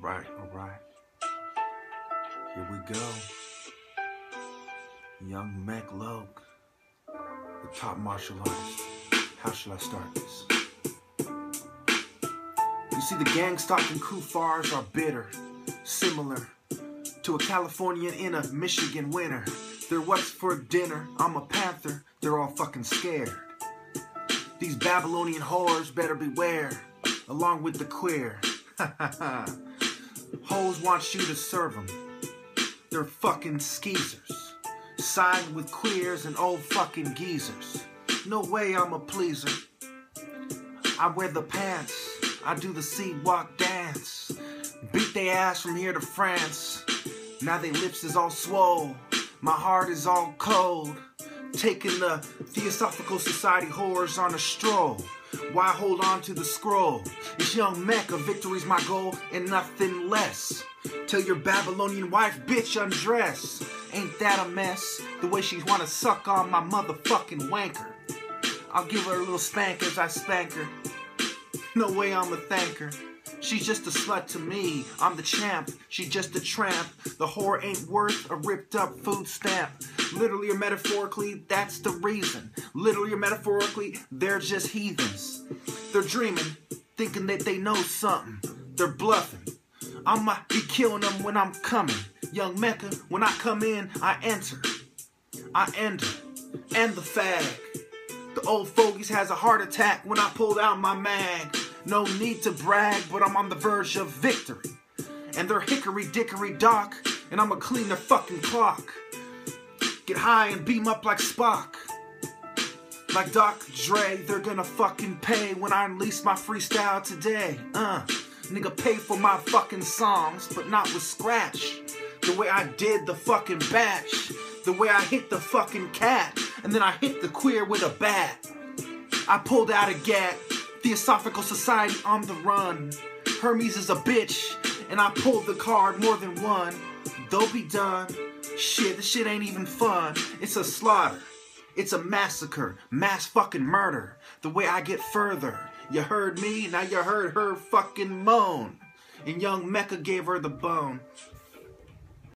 All right. Here we go. Young Mech Loc, the top martial artist. How should I start this? You see, the gang stalking Kufars are bitter, similar to a Californian in a Michigan winter. They're what's for dinner. I'm a panther. They're all fucking scared. These Babylonian whores better beware, along with the queer. Hoes want you to serve them. They're fucking skeezers. Siding with queers and old fucking geezers. No way I'm a pleaser. I wear the pants. I do the sea walk dance. Beat they ass from here to France. Now they lips is all swole. My heart is all cold. Taking the Theosophical Society whores on a stroll. Why hold on to the scroll? It's Young Mech, a victory's my goal and nothing less. Tell your Babylonian wife, bitch, undress. Ain't that a mess? The way she wanna suck on my motherfucking wanker. I'll give her a little spank as I spank her. No way I'ma thank her. She's just a slut to me. I'm the champ. She's just a tramp. The whore ain't worth a ripped up food stamp. Literally or metaphorically, that's the reason. Literally or metaphorically, they're just heathens. They're dreaming, thinking that they know something. They're bluffing. I'ma be killing them when I'm coming. Young Mecca, when I come in, I enter. I enter. And the fag. The old fogies has a heart attack when I pulled out my mag. No need to brag, but I'm on the verge of victory. And they're hickory dickory dock, and I'ma clean their fucking clock. Get high and beam up like Spock. Like Dr. Dre, they're gonna fucking pay when I unleash my freestyle today. Nigga pay for my fucking songs, but not with scratch. The way I did the fucking batch. The way I hit the fucking cat. And then I hit the queer with a bat. I pulled out a gat. Theosophical Society on the run. Hermes is a bitch. And I pulled the card more than one. They'll be done. Shit, this shit ain't even fun. It's a slaughter. It's a massacre. Mass fucking murder. The way I get further. You heard me, now you heard her fucking moan. And Young Mecca gave her the bone.